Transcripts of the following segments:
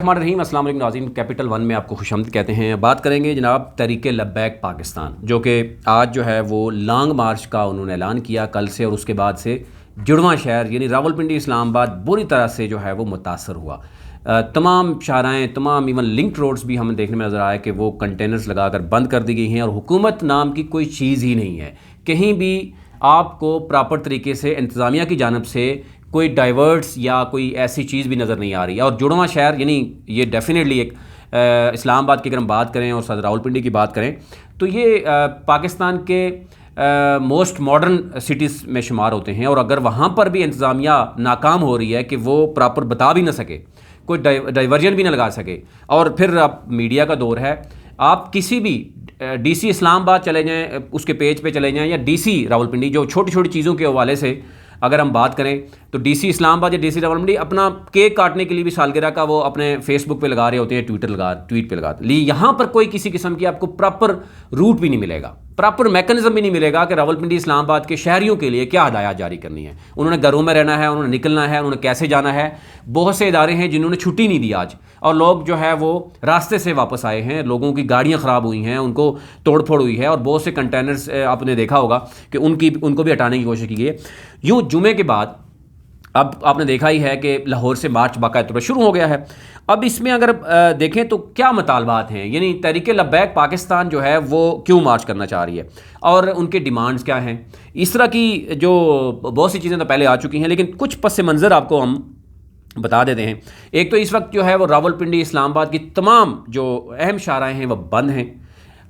الرحمن الرحیم، السلام علیکم ناظرین، کیپٹل ون میں آپ کو خوش آمدید کہتے ہیں۔ بات کریں گے جناب تحریک لبیک پاکستان، جو کہ آج جو ہے وہ لانگ مارچ کا انہوں نے اعلان کیا کل سے، اور اس کے بعد سے جڑواں شہر یعنی راولپنڈی اسلام آباد بری طرح سے جو ہے وہ متاثر ہوا۔ تمام شاہراہیں، تمام ایون لنک روڈز بھی ہمیں دیکھنے میں نظر آیا کہ وہ کنٹینرز لگا کر بند کر دی گئی ہیں، اور حکومت نام کی کوئی چیز ہی نہیں ہے۔ کہیں بھی آپ کو پراپر طریقے سے انتظامیہ کی جانب سے کوئی ڈائیورٹس یا کوئی ایسی چیز بھی نظر نہیں آ رہی ہے۔ اور جڑواں شہر یعنی یہ ڈیفینیٹلی ایک اسلام آباد کی اگر ہم بات کریں اور صدر راولپنڈی کی بات کریں تو یہ پاکستان کے موسٹ ماڈرن سٹیز میں شمار ہوتے ہیں، اور اگر وہاں پر بھی انتظامیہ ناکام ہو رہی ہے کہ وہ پراپر بتا بھی نہ سکے، کوئی ڈائیورژن بھی نہ لگا سکے، اور پھر اب میڈیا کا دور ہے، آپ کسی بھی ڈی سی اسلام آباد چلے جائیں، اس کے پیج پہ چلے جائیں، یا ڈی سی راولپنڈی، جو چھوٹی چھوٹی چیزوں کے حوالے سے اگر ہم بات کریں تو ڈی سی اسلام آباد یا ڈی سی راولپنڈی اپنا کیک کاٹنے کے لیے بھی سالگرہ کا وہ اپنے فیس بک پہ لگا رہے ہوتے ہیں، ٹویٹ پہ لگاتے ہیں، یہاں پر کوئی کسی قسم کی آپ کو پراپر روٹ بھی نہیں ملے گا، پراپر میکنزم بھی نہیں ملے گا کہ راولپنڈی اسلام آباد کے شہریوں کے لیے کیا ہدایات جاری کرنی ہے، انہوں نے گھروں میں رہنا ہے، انہوں نے نکلنا ہے، انہوں نے کیسے جانا ہے۔ بہت سے ادارے ہیں جنہوں نے چھٹی نہیں دی آج، اور لوگ جو ہے وہ راستے سے واپس آئے ہیں، لوگوں کی گاڑیاں خراب ہوئی ہیں، ان کو توڑ پھوڑ ہوئی ہے، اور بہت سے کنٹینرز آپ نے دیکھا ہوگا کہ ان کو بھی ہٹانے کی کوشش کی گئی ہے۔ یوں جمعے کے بعد اب آپ نے دیکھا ہی ہے کہ لاہور سے مارچ باقاعدہ طور پر شروع ہو گیا ہے۔ اب اس میں اگر دیکھیں تو کیا مطالبات ہیں، یعنی تحریک لبیک پاکستان جو ہے وہ کیوں مارچ کرنا چاہ رہی ہے، اور ان کے ڈیمانڈز کیا ہیں، اس طرح کی جو بہت سی چیزیں تو پہلے آ چکی ہیں، لیکن کچھ پس منظر آپ کو ہم بتا دیتے ہیں۔ ایک تو اس وقت جو ہے وہ راولپنڈی اسلام آباد کی تمام جو اہم شاہراہیں ہیں وہ بند ہیں،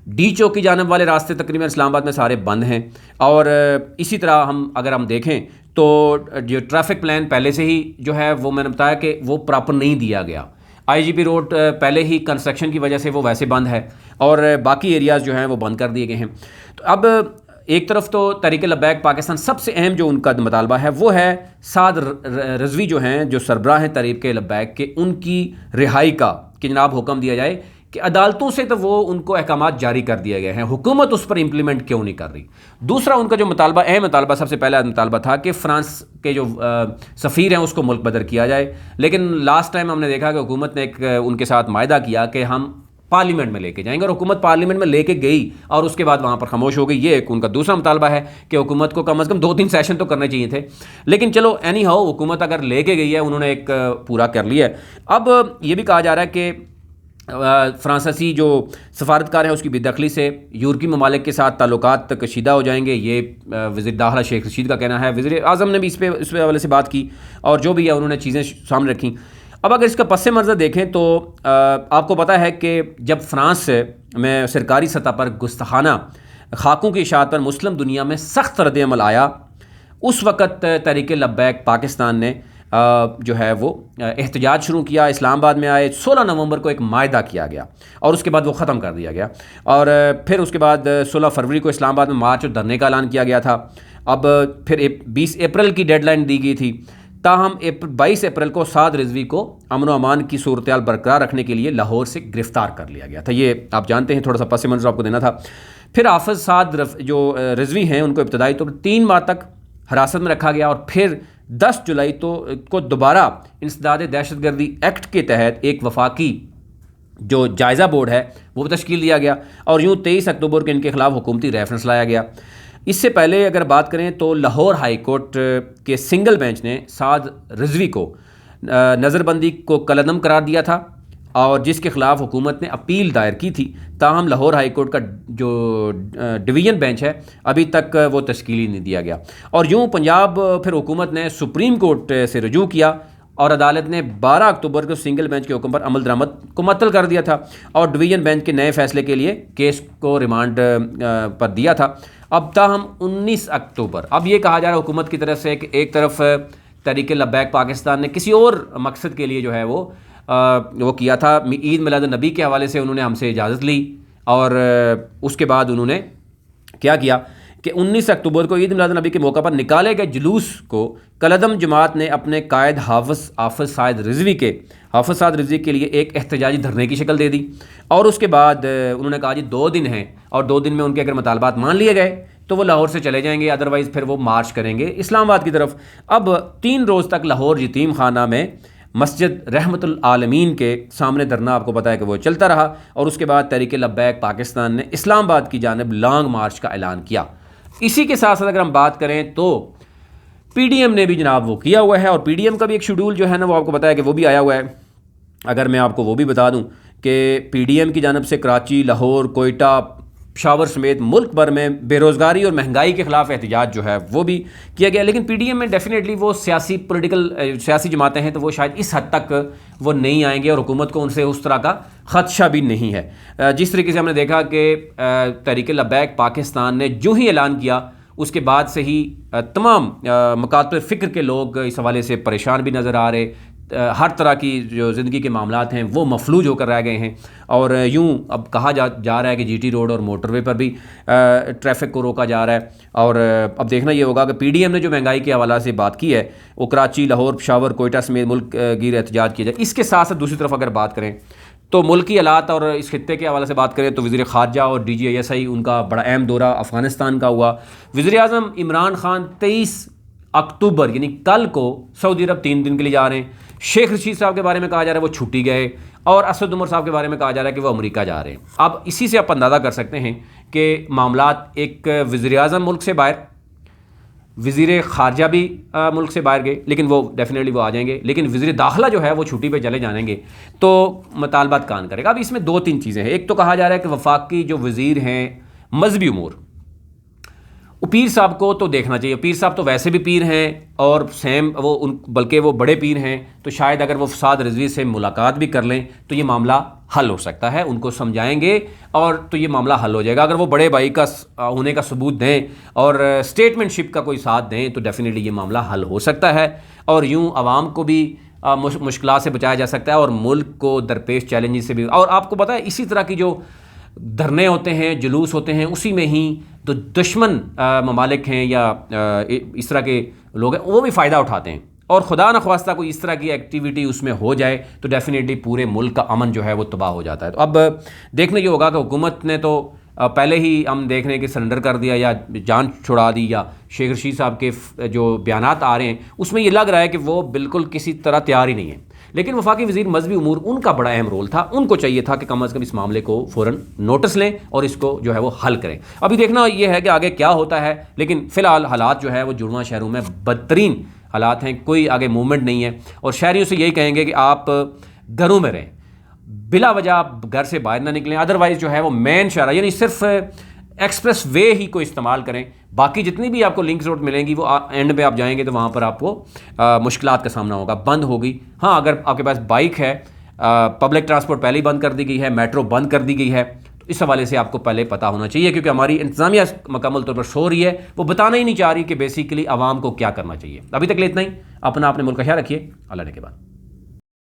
ڈی چوک کی جانب والے راستے تقریباً اسلام آباد میں سارے بند ہیں، اور اسی طرح اگر ہم دیکھیں تو جو ٹریفک پلان پہلے سے ہی جو ہے وہ میں نے بتایا کہ وہ پراپر نہیں دیا گیا۔ آئی جی پی روڈ پہلے ہی کنسٹرکشن کی وجہ سے وہ ویسے بند ہے، اور باقی ایریاز جو ہیں وہ بند کر دیے گئے ہیں۔ تو اب ایک طرف تو تحریک لبیک پاکستان سب سے اہم جو ان کا مطالبہ ہے وہ ہے سعد رضوی جو ہیں، جو سربراہ ہیں تحریک لبیک کے، ان کی رہائی کا کہ جناب حکم دیا جائے کہ عدالتوں سے تو وہ ان کو احکامات جاری کر دیے گئے ہیں، حکومت اس پر امپلیمنٹ کیوں نہیں کر رہی۔ دوسرا ان کا جو مطالبہ، اہم مطالبہ، سب سے پہلا مطالبہ تھا کہ فرانس کے جو سفیر ہیں اس کو ملک بدر کیا جائے، لیکن لاسٹ ٹائم ہم نے دیکھا کہ حکومت نے ان کے ساتھ معاہدہ کیا کہ ہم پارلیمنٹ میں لے کے جائیں گے، اور حکومت پارلیمنٹ میں لے کے گئی اور اس کے بعد وہاں پر خاموش ہو گئی۔ یہ ایک ان کا دوسرا مطالبہ ہے کہ حکومت کو کم از کم 2-3 سیشن تو کرنے چاہیے تھے، لیکن چلو اینی ہاؤ، حکومت اگر لے کے گئی ہے، انہوں نے ایک پورا کر لیا ہے۔ اب یہ بھی کہا جا رہا ہے کہ فرانسیسی جو سفارتکار ہیں اس کی بے دخلی سے یورپی ممالک کے ساتھ تعلقات کشیدہ ہو جائیں گے، یہ وزیر داخلہ شیخ رشید کا کہنا ہے۔ وزیر اعظم نے بھی اس پہ حوالے سے بات کی، اور جو بھی ہے انہوں نے چیزیں سامنے رکھیں۔ اب اگر اس کا پس منظر دیکھیں تو آپ کو پتہ ہے کہ جب فرانس میں سرکاری سطح پر گستاخانہ خاکوں کی اشاعت پر مسلم دنیا میں سخت رد عمل آیا، اس وقت تحریک لبیک پاکستان نے جو ہے وہ احتجاج شروع کیا۔ اسلام آباد میں آئے، 16 نومبر کو ایک معاہدہ کیا گیا، اور اس کے بعد وہ ختم کر دیا گیا، اور پھر اس کے بعد 16 فروری کو اسلام آباد میں مارچ اور دھرنے کا اعلان کیا گیا تھا۔ اب پھر 20 اپریل کی ڈیڈ لائن دی گئی تھی، تاہم 22 اپریل کو سعد رضوی کو امن و امان کی صورتحال برقرار رکھنے کے لیے لاہور سے گرفتار کر لیا گیا تھا۔ یہ آپ جانتے ہیں، تھوڑا سا پس منظر آپ کو دینا تھا۔ پھر حافظ سعد جو رضوی ہیں، ان کو ابتدائی طور پر 3 ماہ تک حراست میں رکھا گیا، اور پھر 10 جولائی کو دوبارہ انسداد دہشت گردی ایکٹ کے تحت ایک وفاقی جو جائزہ بورڈ ہے وہ تشکیل دیا گیا، اور یوں 23 اکتوبر کو ان کے خلاف حکومتی ریفرنس لایا گیا۔ اس سے پہلے اگر بات کریں تو لاہور ہائی کورٹ کے سنگل بینچ نے سعد رضوی کو نظر بندی کو کالعدم قرار دیا تھا، اور جس کے خلاف حکومت نے اپیل دائر کی تھی، تاہم لاہور ہائی کورٹ کا جو ڈویژن بینچ ہے ابھی تک وہ تشکیل ہی نہیں دیا گیا۔ اور یوں پنجاب پھر حکومت نے سپریم کورٹ سے رجوع کیا، اور عدالت نے 12 اکتوبر کو سنگل بینچ کے حکم پر عمل درآمد کو معطل کر دیا تھا، اور ڈویژن بینچ کے نئے فیصلے کے لیے کیس کو ریمانڈ پر دیا تھا۔ اب تاہم 19 اکتوبر، اب یہ کہا جا رہا ہے حکومت کی طرف سے کہ ایک طرف تحریک لبیک پاکستان نے کسی اور مقصد کے لیے جو ہے وہ کیا تھا، عید میلاد النبی کے حوالے سے انہوں نے ہم سے اجازت لی، اور اس کے بعد انہوں نے کیا کہ 19 اکتوبر کو عید میلاد النبی کے موقع پر نکالے گئے جلوس کو کالعدم جماعت نے اپنے قائد حافظ سعد رضوی کے لیے ایک احتجاجی دھرنے کی شکل دے دی، اور اس کے بعد انہوں نے کہا جی 2 دن ہیں، اور 2 دن میں ان کے اگر مطالبات مان لیے گئے تو وہ لاہور سے چلے جائیں گے، ادروائز پھر وہ مارچ کریں گے اسلام آباد کی طرف۔ اب 3 روز تک لاہور یتیم خانہ میں مسجد رحمت العالمین کے سامنے دھرنا آپ کو پتہ ہے کہ وہ چلتا رہا، اور اس کے بعد تحریک لبیک پاکستان نے اسلام آباد کی جانب لانگ مارچ کا اعلان کیا۔ اسی کے ساتھ ساتھ اگر ہم بات کریں تو پی ڈی ایم نے بھی جناب وہ کیا ہوا ہے، اور پی ڈی ایم کا بھی ایک شیڈول جو ہے نا وہ آپ کو پتہ ہے کہ وہ بھی آیا ہوا ہے۔ اگر میں آپ کو وہ بھی بتا دوں کہ پی ڈی ایم کی جانب سے کراچی، لاہور، کوئٹہ، پشاور سمیت ملک بھر میں بے روزگاری اور مہنگائی کے خلاف احتجاج جو ہے وہ بھی کیا گیا، لیکن پی ڈی ایم میں ڈیفینیٹلی وہ سیاسی جماعتیں ہیں تو وہ شاید اس حد تک وہ نہیں آئیں گے، اور حکومت کو ان سے اس طرح کا خدشہ بھی نہیں ہے۔ جس طریقے سے ہم نے دیکھا کہ تحریک لبیک پاکستان نے جو ہی اعلان کیا اس کے بعد سے ہی تمام مکاتب فکر کے لوگ اس حوالے سے پریشان بھی نظر آ رہے، ہر طرح کی جو زندگی کے معاملات ہیں وہ مفلوج ہو کر رہ گئے ہیں، اور یوں اب کہا جا رہا ہے کہ جی ٹی روڈ اور موٹر وے پر بھی ٹریفک کو روکا جا رہا ہے۔ اور اب دیکھنا یہ ہوگا کہ پی ڈی ایم نے جو مہنگائی کے حوالے سے بات کی ہے وہ کراچی، لاہور، پشاور، کوئٹہ سمیت ملک گیر احتجاج کیا جائے۔ اس کے ساتھ ساتھ دوسری طرف اگر بات کریں تو ملکی حالات اور اس خطے کے حوالے سے بات کریں تو وزیر خارجہ اور D G I S I ان کا بڑا اہم دورہ افغانستان کا ہوا۔ وزیر اعظم عمران خان 23 اکتوبر یعنی کل کو سعودی عرب 3 دن کے لیے جا رہے ہیں۔ شیخ رشید صاحب کے بارے میں کہا جا رہا ہے وہ چھٹی گئے، اور اسد عمر صاحب کے بارے میں کہا جا رہا ہے کہ وہ امریکہ جا رہے ہیں۔ اب اسی سے آپ اندازہ کر سکتے ہیں کہ معاملات، ایک وزیر اعظم ملک سے باہر، وزیر خارجہ بھی ملک سے باہر گئے، لیکن وہ ڈیفینیٹلی وہ آ جائیں گے، لیکن وزیر داخلہ جو ہے وہ چھٹی پہ چلے جانیں گے، تو مطالبات کان کرے گا۔ اب اس میں 2-3 چیزیں ہیں۔ ایک تو کہا جا رہا ہے کہ وفاقی جو وزیر ہیں مذہبی امور، پیر صاحب کو تو دیکھنا چاہیے۔ پیر صاحب تو ویسے بھی پیر ہیں اور بلکہ وہ بڑے پیر ہیں، تو شاید اگر وہ فساد رضوی سے ملاقات بھی کر لیں تو یہ معاملہ حل ہو سکتا ہے، ان کو سمجھائیں گے اور تو یہ معاملہ حل ہو جائے گا۔ اگر وہ بڑے بھائی کا ہونے کا ثبوت دیں اور اسٹیٹمنٹ شپ کا کوئی ساتھ دیں تو ڈیفینیٹلی یہ معاملہ حل ہو سکتا ہے، اور یوں عوام کو بھی مشکلات سے بچایا جا سکتا ہے، اور ملک کو درپیش چیلنجز سے بھی۔ اور آپ کو پتہ ہے اسی طرح کی جو دھرنے ہوتے ہیں، جلوس ہوتے ہیں، اسی میں ہی تو دشمن ممالک ہیں یا اس طرح کے لوگ ہیں وہ بھی فائدہ اٹھاتے ہیں، اور خدا نخواستہ کوئی اس طرح کی ایکٹیویٹی اس میں ہو جائے تو ڈیفینیٹلی پورے ملک کا امن جو ہے وہ تباہ ہو جاتا ہے۔ تو اب دیکھنا یہ ہوگا کہ حکومت نے تو پہلے ہی ہم دیکھ رہے ہیں کہ سرنڈر کر دیا یا جان چھڑا دی، یا شیخ رشید صاحب کے جو بیانات آ رہے ہیں اس میں یہ لگ رہا ہے کہ وہ بالکل کسی طرح تیار ہی نہیں ہے، لیکن وفاقی وزیر مذہبی امور ان کا بڑا اہم رول تھا، ان کو چاہیے تھا کہ کم از کم اس معاملے کو فوراً نوٹس لیں اور اس کو جو ہے وہ حل کریں۔ ابھی دیکھنا یہ ہے کہ آگے کیا ہوتا ہے، لیکن فی الحال حالات جو ہے وہ جڑواں شہروں میں بدترین حالات ہیں، کوئی آگے موومنٹ نہیں ہے، اور شہریوں سے یہی کہیں گے کہ آپ گھروں میں رہیں، بلا وجہ آپ گھر سے باہر نہ نکلیں، ادروائز جو ہے وہ مین شہر یعنی صرف ایکسپریس وے ہی کو استعمال کریں، باقی جتنی بھی آپ کو لنکس روڈ ملیں گی وہ اینڈ پہ آپ جائیں گے تو وہاں پر آپ کو مشکلات کا سامنا ہوگا، بند ہوگی۔ ہاں اگر آپ کے پاس بائک ہے، پبلک ٹرانسپورٹ پہلے ہی بند کر دی گئی ہے، میٹرو بند کر دی گئی ہے، تو اس حوالے سے آپ کو پہلے پتہ ہونا چاہیے، کیونکہ ہماری انتظامیہ مکمل طور پر سو رہی ہے، وہ بتانا ہی نہیں چاہ رہی کہ بیسیکلی عوام کو کیا کرنا چاہیے۔ ابھی تک لے اتنا ہی، اپنا اپنے ملک کا خیال رکھیے، اللہ نے کے بعد۔